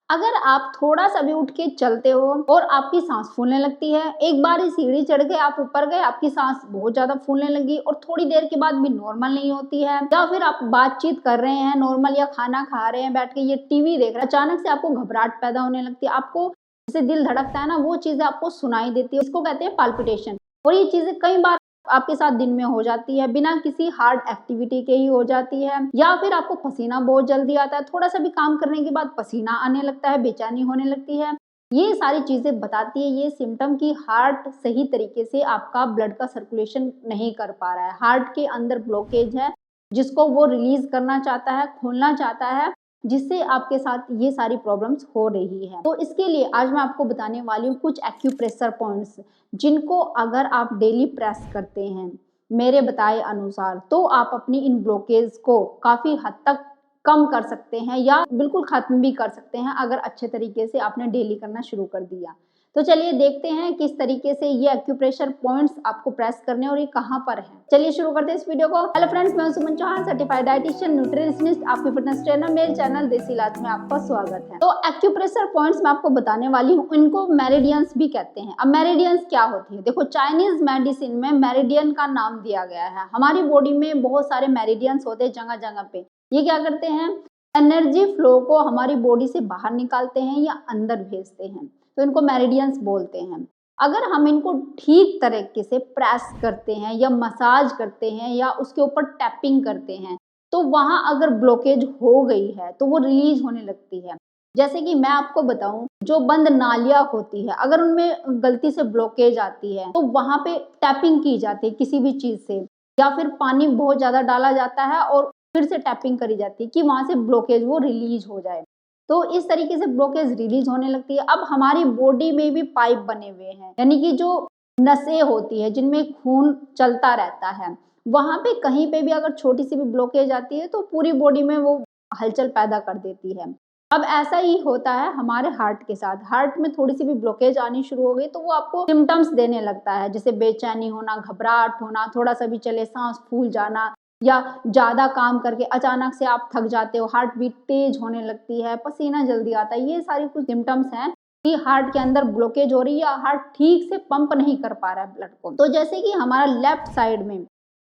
अगर आप थोड़ा सा भी उठ के चलते हो और आपकी सांस फूलने लगती है, एक बार ही सीढ़ी चढ़ के आप ऊपर गए, आपकी सांस बहुत ज्यादा फूलने लगी और थोड़ी देर के बाद भी नॉर्मल नहीं होती है, या फिर आप बातचीत कर रहे हैं नॉर्मल या खाना खा रहे हैं बैठ के, ये टीवी देख रहे हैं, अचानक से आपको घबराहट पैदा होने लगती है, आपको जैसे दिल धड़कता है ना, वो चीजें आपको सुनाई देती है, इसको कहते हैं पाल्पिटेशन। और ये चीजें कई बार आपके साथ दिन में हो जाती है, बिना किसी हार्ड एक्टिविटी के ही हो जाती है, या फिर आपको पसीना बहुत जल्दी आता है, थोड़ा सा भी काम करने के बाद पसीना आने लगता है, बेचैनी होने लगती है। ये सारी चीजें बताती है ये सिम्टम कि हार्ट सही तरीके से आपका ब्लड का सर्कुलेशन नहीं कर पा रहा है, हार्ट के अंदर ब्लॉकेज है जिसको वो रिलीज करना चाहता है, खोलना चाहता है, जिससे आपके साथ ये सारी प्रॉब्लम्स हो रही है। तो इसके लिए आज मैं आपको बताने वाली हूँ कुछ एक्यूप्रेशर पॉइंट्स, जिनको अगर आप डेली प्रेस करते हैं मेरे बताए अनुसार, तो आप अपनी इन ब्लॉकेज को काफ़ी हद तक कम कर सकते हैं या बिल्कुल ख़त्म भी कर सकते हैं, अगर अच्छे तरीके से आपने डेली करना शुरू कर दिया। तो चलिए देखते हैं किस तरीके से ये एक्यूप्रेशर पॉइंट्स आपको प्रेस करने और ये कहाँ पर है। चलिए शुरू करते हैं इस वीडियो को। हेलो फ्रेंड्स, मैं सुमन चौहान, सर्टिफाइड डाइटिशियन, न्यूट्रिशनिस्ट, आपकी फिटनेस ट्रेनर। मेरे चैनल देसी इलाज में आपका स्वागत है। तो एक्यूप्रेशर पॉइंट्स मैं आपको बताने वाली हूँ, इनको मेरिडियंस भी कहते हैं। अब मेरिडियंस क्या होती है, देखो चाइनीज मेडिसिन में मेरिडियन का नाम दिया गया है। हमारी बॉडी में बहुत सारे मेरिडियंस होते हैं जगह जगह पे। ये क्या करते हैं, एनर्जी फ्लो को हमारी बॉडी से बाहर निकालते हैं या अंदर भेजते हैं, तो इनको मेरिडियंस बोलते हैं। अगर हम इनको ठीक तरीके से प्रेस करते हैं या मसाज करते हैं या उसके ऊपर टैपिंग करते हैं, तो वहां अगर ब्लॉकेज हो गई है तो वो रिलीज होने लगती है। जैसे कि मैं आपको बताऊं, जो बंद नालियां होती है, अगर उनमें गलती से ब्लॉकेज आती है तो वहां पे टैपिंग की जाती है किसी भी चीज से, या फिर पानी बहुत ज्यादा डाला जाता है और फिर से टैपिंग करी जाती है कि वहां से ब्लॉकेज वो रिलीज हो जाए। तो इस तरीके से ब्लॉकेज रिलीज होने लगती है। अब हमारी बॉडी में भी पाइप बने हुए हैं, यानी कि जो नसें होती है जिनमें खून चलता रहता है, वहां पे कहीं पे भी अगर छोटी सी भी ब्लॉकेज आती है तो पूरी बॉडी में वो हलचल पैदा कर देती है। अब ऐसा ही होता है हमारे हार्ट के साथ। हार्ट में थोड़ी सी भी ब्लॉकेज आनी शुरू हो गई तो वो आपको सिम्टम्स देने लगता है, जैसे बेचैनी होना, घबराहट होना, थोड़ा सा भी चले सांस फूल जाना, या ज्यादा काम करके अचानक से आप थक जाते हो, हार्ट बीट तेज होने लगती है, पसीना जल्दी आता है। ये सारी कुछ सिम्टम्स हैं कि हार्ट के अंदर ब्लॉकेज हो रही है या हार्ट ठीक से पंप नहीं कर पा रहा है ब्लड को। तो जैसे कि हमारा लेफ्ट साइड में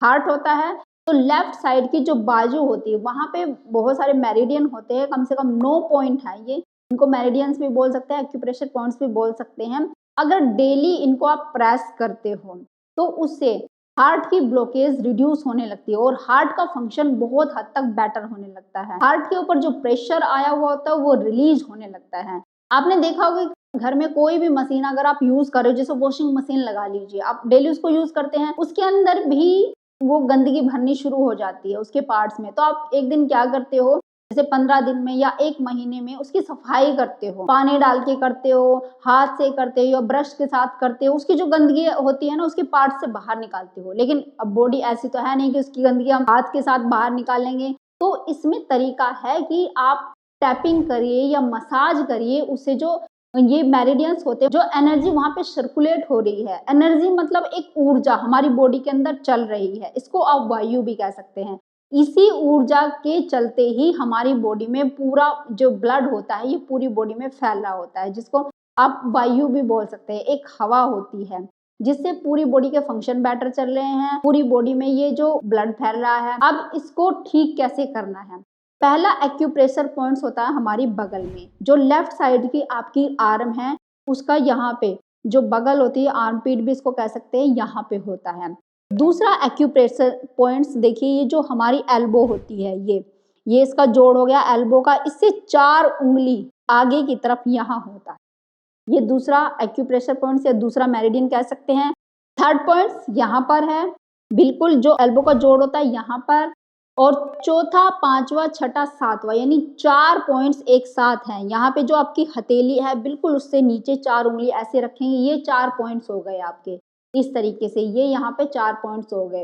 हार्ट होता है, तो लेफ्ट साइड की जो बाजू होती है वहां पे बहुत सारे मेरिडियन होते हैं, कम से कम 9 पॉइंट है ये। इनको मेरिडियंस भी बोल सकते हैं, एक्यूप्रेशर पॉइंट्स भी बोल सकते हैं। अगर डेली इनको आप प्रेस करते हो तो उससे हार्ट की ब्लॉकेज रिड्यूस होने लगती है और हार्ट का फंक्शन बहुत हद तक बेटर होने लगता है। हार्ट के ऊपर जो प्रेशर आया हुआ होता है वो रिलीज होने लगता है। आपने देखा होगा कि घर में कोई भी मशीन अगर आप यूज कर रहे हो, जैसे वॉशिंग मशीन लगा लीजिए, आप डेली उसको यूज करते हैं, उसके अंदर भी वो गंदगी भरनी शुरू हो जाती है उसके पार्ट्स में। तो आप एक दिन क्या करते हो, जैसे 15 दिन में या 1 महीने में उसकी सफाई करते हो, पानी डाल के करते हो, हाथ से करते हो या ब्रश के साथ करते हो, उसकी जो गंदगी होती है ना उसके पार्ट से बाहर निकालते हो। लेकिन अब बॉडी ऐसी तो है नहीं कि उसकी गंदगी हम हाथ के साथ बाहर निकालेंगे। तो इसमें तरीका है कि आप टैपिंग करिए या मसाज करिए, उससे जो ये मेरिडियंस होते हैं, जो एनर्जी वहां पे सर्कुलेट हो रही है, एनर्जी मतलब एक ऊर्जा हमारी बॉडी के अंदर चल रही है, इसको आप वायु भी कह सकते हैं। इसी ऊर्जा के चलते ही हमारी बॉडी में पूरा जो ब्लड होता है ये पूरी बॉडी में फैल रहा होता है, जिसको आप वायु भी बोल सकते हैं। एक हवा होती है जिससे पूरी बॉडी के फंक्शन बेटर चल रहे हैं, पूरी बॉडी में ये जो ब्लड फैल रहा है। अब इसको ठीक कैसे करना है, पहला एक्यूप्रेशर पॉइंट्स होता है हमारी बगल में, जो लेफ्ट साइड की आपकी आर्म है उसका यहाँ पे जो बगल होती है, आर्म पीट भी इसको कह सकते हैं, यहाँ पे होता है। दूसरा एक्यूप्रेशर पॉइंट्स देखिए, ये जो हमारी एल्बो होती है, ये इसका जोड़ हो गया एल्बो का, इससे 4 उंगली आगे की तरफ यहाँ होता है। ये दूसरा एक्यूप्रेशर पॉइंट्स या दूसरा मेरिडियन कह सकते हैं। थर्ड पॉइंट्स यहाँ पर है, बिल्कुल जो एल्बो का जोड़ होता है यहाँ पर। और चौथा, पांचवा, छठा, सातवां, यानी 4 पॉइंट्स एक साथ हैं। यहाँ पे जो आपकी हथेली है बिल्कुल उससे नीचे 4 उंगली ऐसे रखेंगे, ये 4 पॉइंट्स हो गए आपके। इस तरीके से ये यहाँ पे 4 पॉइंट्स हो गए।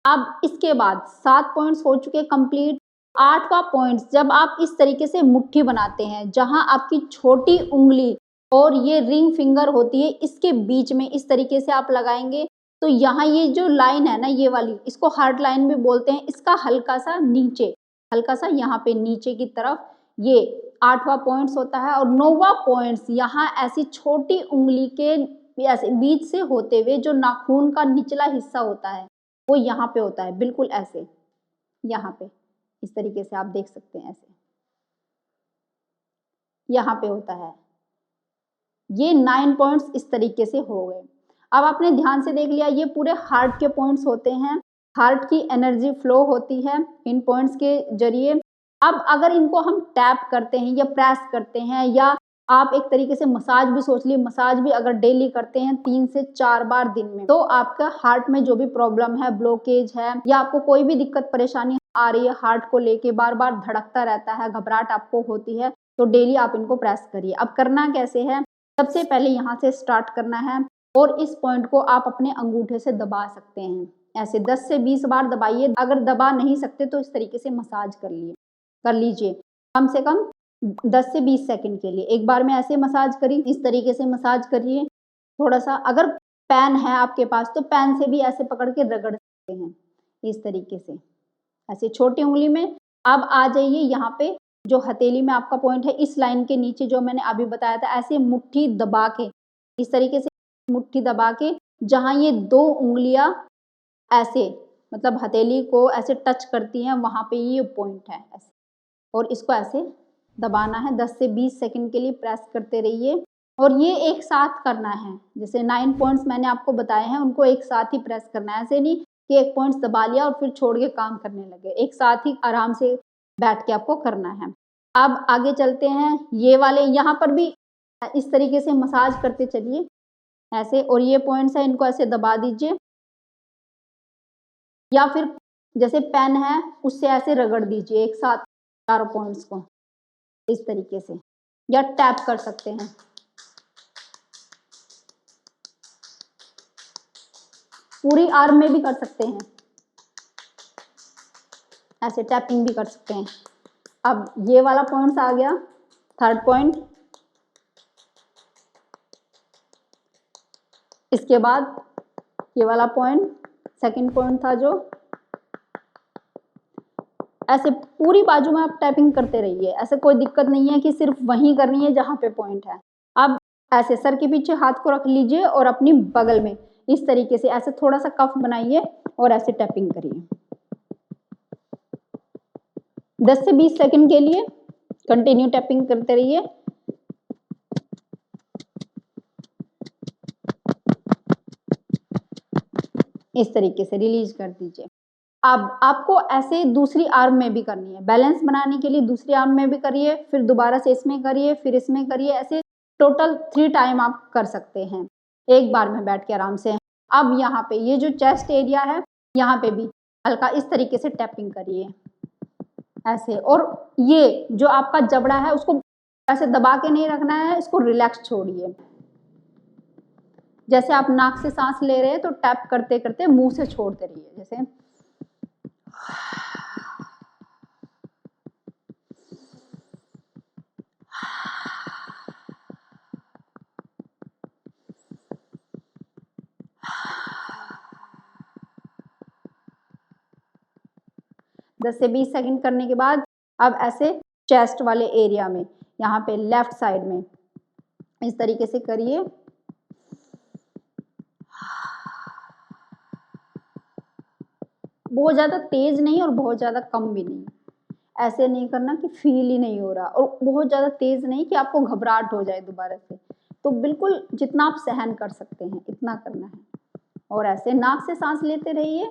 अब इसके बाद 7 पॉइंट्स हो चुके कंप्लीट। 8वां पॉइंट्स, जब आप इस तरीके से मुट्ठी बनाते हैं, जहां आपकी छोटी उंगली और ये रिंग फिंगर होती है इसके बीच में इस तरीके से आप लगाएंगे, तो यहाँ ये जो लाइन है ना, ये वाली, इसको हार्ट लाइन भी बोलते हैं। इसका हल्का सा नीचे, हल्का सा यहाँ पे नीचे की तरफ ये 8वां पॉइंट्स होता है, और 9वां पॉइंट्स यहाँ ऐसी छोटी उंगली के ऐसे बीच से होते हुए जो नाखून का निचला हिस्सा होता है वो यहाँ पे होता है, बिल्कुल ऐसे यहाँ पे इस तरीके से आप देख सकते हैं, ऐसे यहाँ पे होता है। ये 9 पॉइंट्स इस तरीके से हो गए। अब आपने ध्यान से देख लिया, ये पूरे हार्ट के पॉइंट्स होते हैं, हार्ट की एनर्जी फ्लो होती है इन पॉइंट्स के जरिए। अब अगर इनको हम टैप करते हैं या प्रेस करते हैं, या आप एक तरीके से मसाज भी सोच लीजिए, मसाज भी अगर डेली करते हैं 3 से 4 बार दिन में, तो आपका हार्ट में जो भी प्रॉब्लम है, ब्लॉकेज है, या आपको कोई भी दिक्कत परेशानी आ रही है हार्ट को लेके, बार बार धड़कता रहता है, घबराहट आपको होती है, तो डेली आप इनको प्रेस करिए। अब करना कैसे है, सबसे पहले यहाँ से स्टार्ट करना है और इस पॉइंट को आप अपने अंगूठे से दबा सकते हैं, ऐसे 10 से 20 बार दबाइए। अगर दबा नहीं सकते तो इस तरीके से मसाज कर लीजिए कम से कम 10 से 20 सेकंड के लिए। एक बार में ऐसे मसाज करिए, इस तरीके से मसाज करिए। थोड़ा सा अगर पेन है आपके पास तो पेन से भी ऐसे पकड़ के रगड़ सकते हैं, इस तरीके से ऐसे छोटी उंगली में। अब आ जाइए यहाँ पे, जो हथेली में आपका पॉइंट है, इस लाइन के नीचे जो मैंने अभी बताया था, ऐसे मुट्ठी दबा के, इस तरीके से मुट्ठी दबा के, जहाँ ये 2 उंगलियां ऐसे मतलब हथेली को ऐसे टच करती हैं, वहां पे ये पॉइंट है ऐसे, और इसको ऐसे दबाना है 10 से 20 सेकंड के लिए, प्रेस करते रहिए। और ये एक साथ करना है, जैसे 9 पॉइंट्स मैंने आपको बताए हैं उनको एक साथ ही प्रेस करना है, ऐसे नहीं कि एक पॉइंट्स दबा लिया और फिर छोड़ के काम करने लगे, एक साथ ही आराम से बैठ के आपको करना है। अब आगे चलते हैं, ये वाले यहाँ पर भी इस तरीके से मसाज करते चलिए ऐसे, और ये पॉइंट्स है इनको ऐसे दबा दीजिए, या फिर जैसे पेन है उससे ऐसे रगड़ दीजिए एक साथ चारों पॉइंट्स को इस तरीके से, या टैप कर सकते हैं। पूरी आर्म में भी कर सकते हैं, ऐसे टैपिंग भी कर सकते हैं। अब ये वाला पॉइंट्स आ गया, 3rd पॉइंट। इसके बाद ये वाला पॉइंट 2nd पॉइंट था, जो ऐसे पूरी बाजू में आप टैपिंग करते रहिए, ऐसे कोई दिक्कत नहीं है कि सिर्फ वहीं करनी है जहां पे पॉइंट है। अब ऐसे सर के पीछे हाथ को रख लीजिए और अपनी बगल में इस तरीके से ऐसे थोड़ा सा कफ बनाइए और ऐसे टैपिंग करिए 10 से 20 सेकंड के लिए, कंटिन्यू टैपिंग करते रहिए। इस तरीके से रिलीज कर दीजिए। अब आपको ऐसे दूसरी आर्म में भी करनी है, बैलेंस बनाने के लिए दूसरी आर्म में भी करिए, फिर दोबारा से इसमें करिए, फिर इसमें करिए, ऐसे टोटल 3 टाइम आप कर सकते हैं एक बार में बैठ के आराम से। अब यहाँ पे ये जो चेस्ट एरिया है, यहाँ पे भी हल्का इस तरीके से टैपिंग करिए ऐसे, और ये जो आपका जबड़ा है उसको ऐसे दबा के नहीं रखना है, इसको रिलैक्स छोड़िए। जैसे आप नाक से सांस ले रहे हैं तो टैप करते करते मुंह से छोड़ते रहिए, जैसे 10 से 20 सेकंड करने के बाद अब ऐसे चेस्ट वाले एरिया में, यहाँ पे लेफ्ट साइड में इस तरीके से करिए। बहुत ज्यादा तेज नहीं और बहुत ज्यादा कम भी नहीं, ऐसे नहीं करना कि फील ही नहीं हो रहा, और बहुत ज्यादा तेज नहीं कि आपको घबराहट हो जाए दोबारा से। तो बिल्कुल जितना आप सहन कर सकते हैं इतना करना है, और ऐसे नाक से सांस लेते रहिए,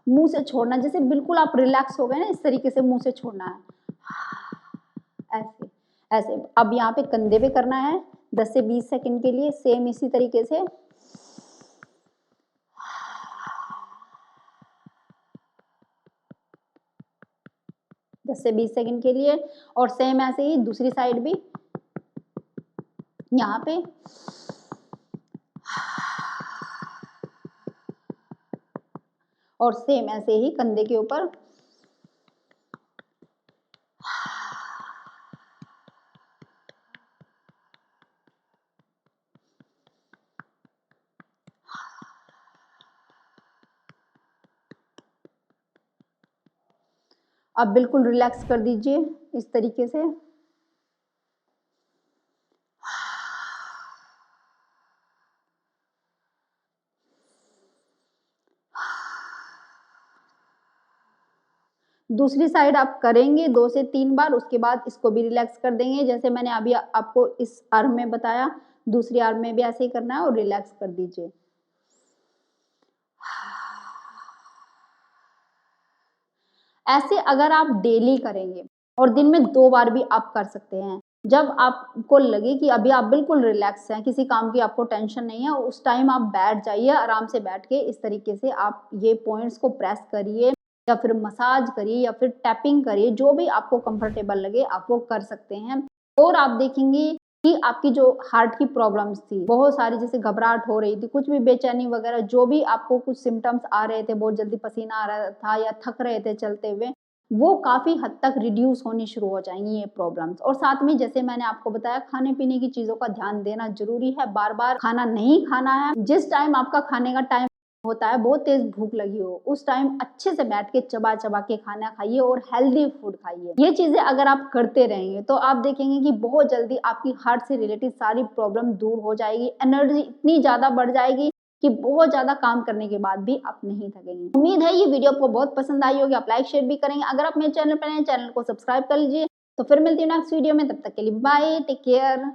मुंह से छोड़ना, जैसे बिल्कुल आप रिलैक्स हो गए ना, इस तरीके से मुंह से छोड़ना है ऐसे ऐसे। अब यहाँ पे कंधे पे करना है 10 से 20 सेकंड के लिए, सेम इसी तरीके से। दस से 20 सेकंड के लिए, और सेम ऐसे ही दूसरी साइड भी यहाँ पे। और सेम ऐसे ही कंधे के ऊपर। आप बिल्कुल रिलैक्स कर दीजिए इस तरीके से। दूसरी साइड आप करेंगे 2 से 3 बार, उसके बाद इसको भी रिलैक्स कर देंगे। जैसे मैंने अभी आपको इस आर्म में बताया, दूसरी आर्म में भी ऐसे ही करना है और रिलैक्स कर दीजिए। ऐसे अगर आप डेली करेंगे और दिन में 2 बार भी आप कर सकते हैं। जब आपको लगे कि अभी आप बिल्कुल रिलैक्स हैं, किसी काम की आपको टेंशन नहीं है, उस टाइम आप बैठ जाइए, आराम से बैठ के इस तरीके से आप ये पॉइंट्स को प्रेस करिए या फिर मसाज करिए या फिर टैपिंग करिए, जो भी आपको कंफर्टेबल लगे आप वो कर सकते हैं। और आप देखेंगे कि आपकी जो हार्ट की प्रॉब्लम्स थी, बहुत सारी, जैसे घबराहट हो रही थी, कुछ भी बेचैनी वगैरह, जो भी आपको कुछ सिम्पटम्स आ रहे थे, बहुत जल्दी पसीना आ रहा था या थक रहे थे चलते हुए, वो काफ़ी हद तक रिड्यूस होनी शुरू हो जाएँगी ये प्रॉब्लम्स। और साथ में जैसे मैंने आपको बताया, खाने-पीने की चीज़ों का ध्यान देना ज़रूरी है, बार-बार खाना नहीं खाना है। जिस टाइम आपका खाने का टाइम होता है, बहुत तेज़ भूख लगी हो, उस टाइम अच्छे से बैठ के चबा-चबा के खाना खाइए और हेल्दी फूड खाइए। ये चीज़ें अगर आप करते रहेंगे तो आप देखेंगे कि बहुत जल्दी आपकी हार्ट से रिलेटेड सारी प्रॉब्लम दूर हो जाएगी, एनर्जी इतनी ज़्यादा बढ़ जाएगी कि बहुत ज़्यादा काम करने के बाद भी आप नहीं थकेंगे। उम्मीद है ये वीडियो आपको बहुत पसंद आई होगी, आप लाइक शेयर भी करेंगे। अगर आप मेरे चैनल पर नए हैं, चैनल को सब्सक्राइब कर लीजिए। तो फिर मिलती हूँ नेक्स्ट वीडियो में, तब तक के लिए बाय, टेक केयर।